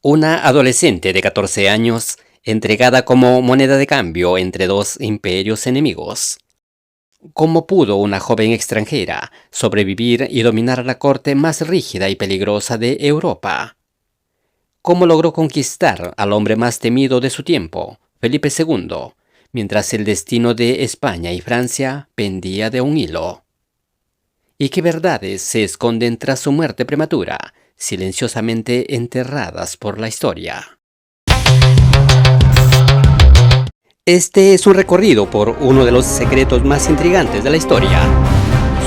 Una adolescente de 14 años entregada como moneda de cambio entre dos imperios enemigos. ¿Cómo pudo una joven extranjera sobrevivir y dominar la corte más rígida y peligrosa de Europa? ¿Cómo logró conquistar al hombre más temido de su tiempo, Felipe II, mientras el destino de España y Francia pendía de un hilo? ¿Y qué verdades se esconden tras su muerte prematura, silenciosamente enterradas por la historia? Este es un recorrido por uno de los secretos más intrigantes de la historia.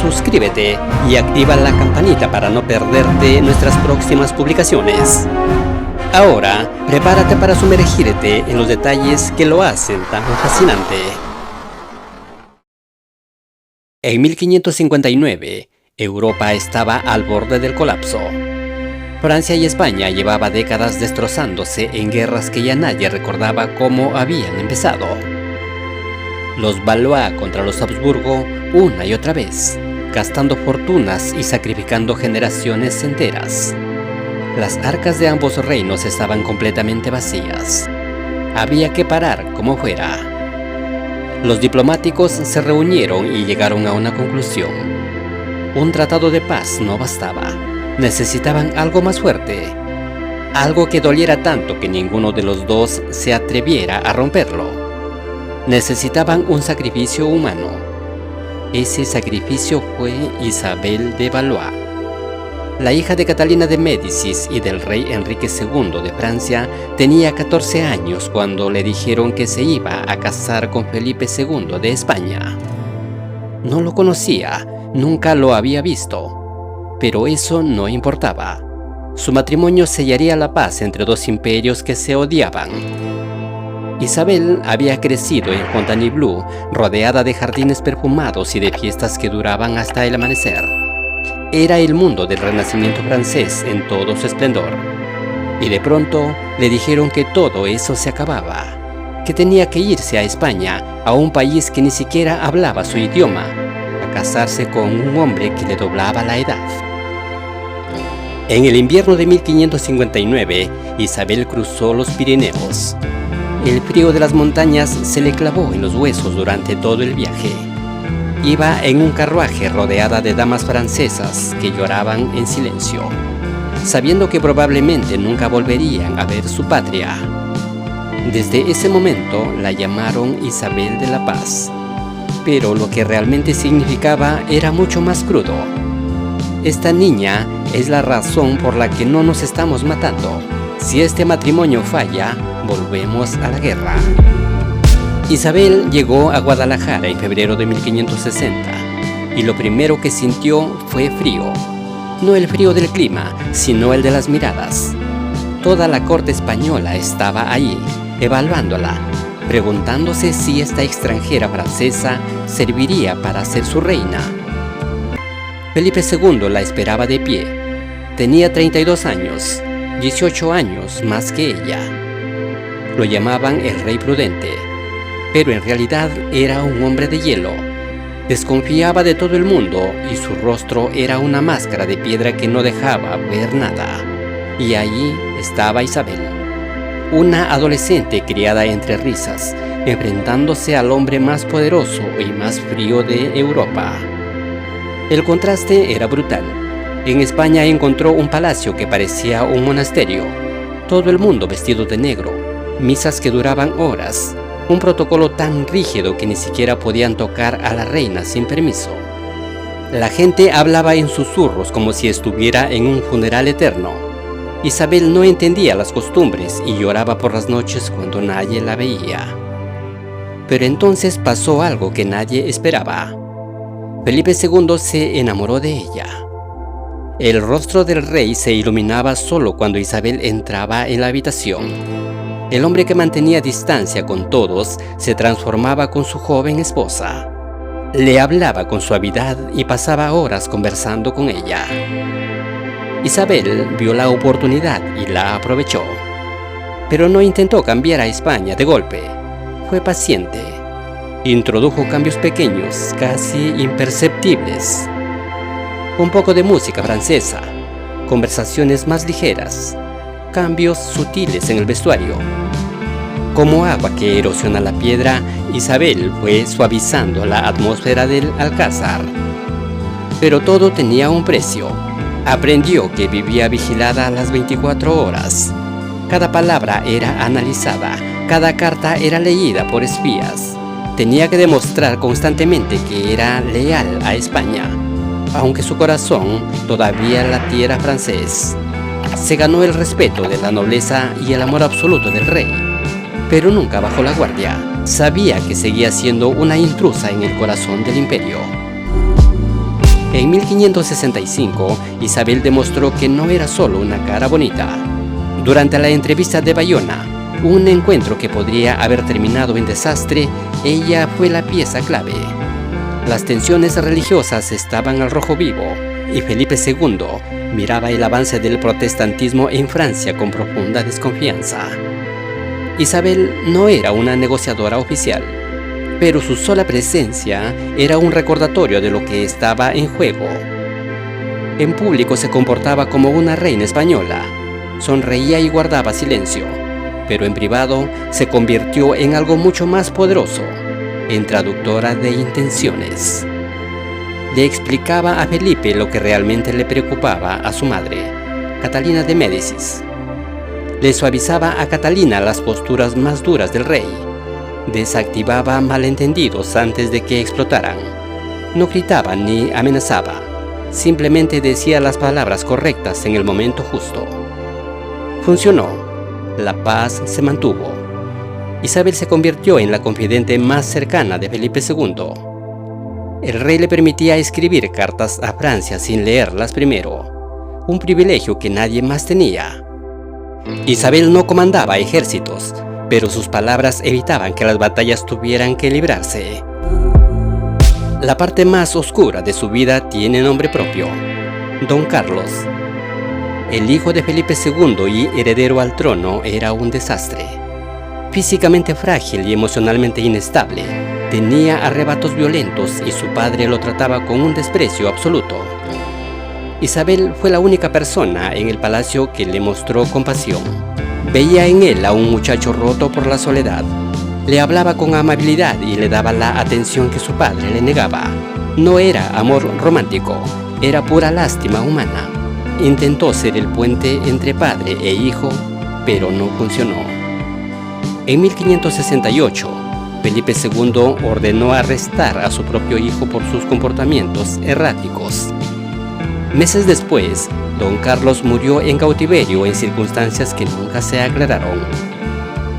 Suscríbete y activa la campanita para no perderte nuestras próximas publicaciones. Ahora, prepárate para sumergirte en los detalles que lo hacen tan fascinante. En 1559, Europa estaba al borde del colapso. Francia y España llevaba décadas destrozándose en guerras que ya nadie recordaba cómo habían empezado. Los Valois contra los Habsburgo una y otra vez, gastando fortunas y sacrificando generaciones enteras. Las arcas de ambos reinos estaban completamente vacías. Había que parar como fuera. Los diplomáticos se reunieron y llegaron a una conclusión. Un tratado de paz no bastaba. Necesitaban algo más fuerte. Algo que doliera tanto que ninguno de los dos se atreviera a romperlo. Necesitaban un sacrificio humano. Ese sacrificio fue Isabel de Valois. La hija de Catalina de Médicis y del rey Enrique II de Francia tenía 14 años cuando le dijeron que se iba a casar con Felipe II de España. No lo conocía, nunca lo había visto, pero eso no importaba. Su matrimonio sellaría la paz entre dos imperios que se odiaban. Isabel había crecido en Fontainebleau, rodeada de jardines perfumados y de fiestas que duraban hasta el amanecer. Era el mundo del Renacimiento francés en todo su esplendor. Y de pronto le dijeron que todo eso se acababa, que tenía que irse a España, a un país que ni siquiera hablaba su idioma, a casarse con un hombre que le doblaba la edad. En el invierno de 1559, Isabel cruzó los Pirineos. El frío de las montañas se le clavó en los huesos durante todo el viaje. Iba en un carruaje rodeada de damas francesas que lloraban en silencio, sabiendo que probablemente nunca volverían a ver su patria. Desde ese momento la llamaron Isabel de la Paz, pero lo que realmente significaba era mucho más crudo. Esta niña es la razón por la que no nos estamos matando. Si este matrimonio falla, volvemos a la guerra. Isabel llegó a Guadalajara en febrero de 1560 y lo primero que sintió fue frío. No el frío del clima, sino el de las miradas. Toda la corte española estaba ahí, evaluándola, preguntándose si esta extranjera francesa serviría para ser su reina. Felipe II la esperaba de pie. Tenía 32 años, 18 años más que ella. Lo llamaban el Rey Prudente, pero en realidad era un hombre de hielo. Desconfiaba de todo el mundo y su rostro era una máscara de piedra que no dejaba ver nada. Y allí estaba Isabel, una adolescente criada entre risas, enfrentándose al hombre más poderoso y más frío de Europa. El contraste era brutal. En España encontró un palacio que parecía un monasterio, todo el mundo vestido de negro, misas que duraban horas, un protocolo tan rígido que ni siquiera podían tocar a la reina sin permiso. La gente hablaba en susurros como si estuviera en un funeral eterno. Isabel no entendía las costumbres y lloraba por las noches cuando nadie la veía. Pero entonces pasó algo que nadie esperaba. Felipe II se enamoró de ella. El rostro del rey se iluminaba solo cuando Isabel entraba en la habitación. El hombre que mantenía distancia con todos se transformaba con su joven esposa. Le hablaba con suavidad y pasaba horas conversando con ella. Isabel vio la oportunidad y la aprovechó. Pero no intentó cambiar a España de golpe. Fue paciente. Introdujo cambios pequeños, casi imperceptibles. Un poco de música francesa, conversaciones más ligeras, cambios sutiles en el vestuario. Como agua que erosiona la piedra, Isabel fue suavizando la atmósfera del Alcázar. Pero todo tenía un precio. Aprendió que vivía vigilada a las 24 horas. Cada palabra era analizada, cada carta era leída por espías. Tenía que demostrar constantemente que era leal a España, aunque su corazón todavía latiera francés. Se ganó el respeto de la nobleza y el amor absoluto del rey, pero nunca bajó la guardia. Sabía que seguía siendo una intrusa en el corazón del imperio. En 1565, Isabel demostró que no era solo una cara bonita. Durante la entrevista de Bayona, un encuentro que podría haber terminado en desastre, ella fue la pieza clave. Las tensiones religiosas estaban al rojo vivo y Felipe II miraba el avance del protestantismo en Francia con profunda desconfianza. Isabel no era una negociadora oficial, pero su sola presencia era un recordatorio de lo que estaba en juego. En público se comportaba como una reina española, sonreía y guardaba silencio, pero en privado se convirtió en algo mucho más poderoso, en traductora de intenciones. Le explicaba a Felipe lo que realmente le preocupaba a su madre, Catalina de Médicis. Le suavizaba a Catalina las posturas más duras del rey. Desactivaba malentendidos antes de que explotaran. No gritaba ni amenazaba, simplemente decía las palabras correctas en el momento justo. Funcionó. La paz se mantuvo. Isabel se convirtió en la confidente más cercana de Felipe II. El rey le permitía escribir cartas a Francia sin leerlas primero, un privilegio que nadie más tenía. Isabel no comandaba ejércitos, pero sus palabras evitaban que las batallas tuvieran que librarse. La parte más oscura de su vida tiene nombre propio: Don Carlos. El hijo de Felipe II y heredero al trono era un desastre. Físicamente frágil y emocionalmente inestable, tenía arrebatos violentos y su padre lo trataba con un desprecio absoluto. Isabel fue la única persona en el palacio que le mostró compasión. Veía en él a un muchacho roto por la soledad. Le hablaba con amabilidad y le daba la atención que su padre le negaba. No era amor romántico, era pura lástima humana. Intentó ser el puente entre padre e hijo, pero no funcionó. En 1568, Felipe II ordenó arrestar a su propio hijo por sus comportamientos erráticos. Meses después, Don Carlos murió en cautiverio en circunstancias que nunca se aclararon.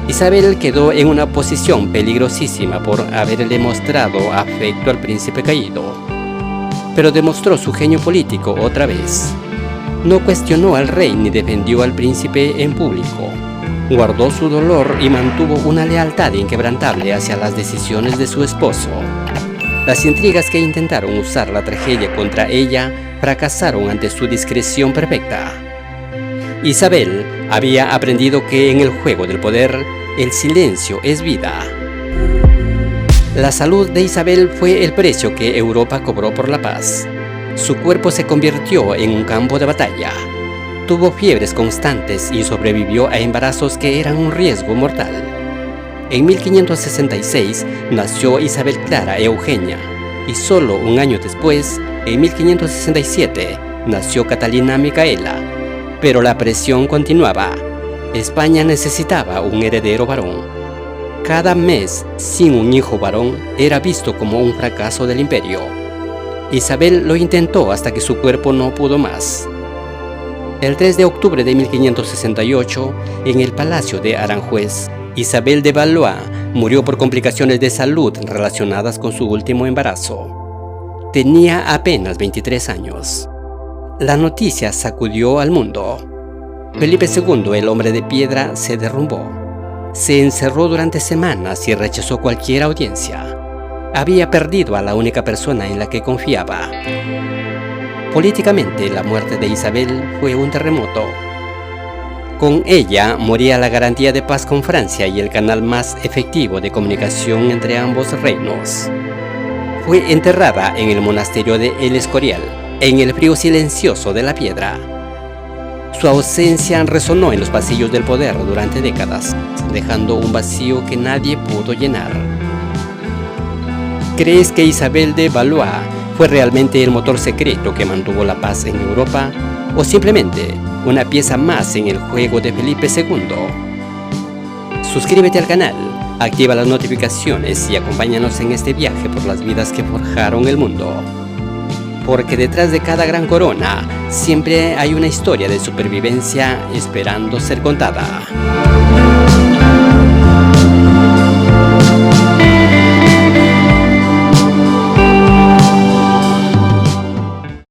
Isabel quedó en una posición peligrosísima por haberle mostrado afecto al príncipe caído, pero demostró su genio político otra vez. No cuestionó al rey ni defendió al príncipe en público. Guardó su dolor y mantuvo una lealtad inquebrantable hacia las decisiones de su esposo. Las intrigas que intentaron usar la tragedia contra ella fracasaron ante su discreción perfecta. Isabel había aprendido que en el juego del poder, el silencio es vida. La salud de Isabel fue el precio que Europa cobró por la paz. Su cuerpo se convirtió en un campo de batalla. Tuvo fiebres constantes y sobrevivió a embarazos que eran un riesgo mortal. En 1566 nació Isabel Clara Eugenia y solo un año después, en 1567, nació Catalina Micaela. Pero la presión continuaba. España necesitaba un heredero varón. Cada mes sin un hijo varón era visto como un fracaso del imperio. Isabel lo intentó hasta que su cuerpo no pudo más. El 3 de octubre de 1568, en el Palacio de Aranjuez, Isabel de Valois murió por complicaciones de salud relacionadas con su último embarazo. Tenía apenas 23 años. La noticia sacudió al mundo. Felipe II, el hombre de piedra, se derrumbó. Se encerró durante semanas y rechazó cualquier audiencia. Había perdido a la única persona en la que confiaba. Políticamente, la muerte de Isabel fue un terremoto. Con ella moría la garantía de paz con Francia y el canal más efectivo de comunicación entre ambos reinos. Fue enterrada en el monasterio de El Escorial, en el frío silencioso de la Piedra. Su ausencia resonó en los pasillos del poder durante décadas, dejando un vacío que nadie pudo llenar. ¿Crees que Isabel de Valois fue realmente el motor secreto que mantuvo la paz en Europa, o simplemente una pieza más en el juego de Felipe II? Suscríbete al canal, activa las notificaciones y acompáñanos en este viaje por las vidas que forjaron el mundo. Porque detrás de cada gran corona siempre hay una historia de supervivencia esperando ser contada.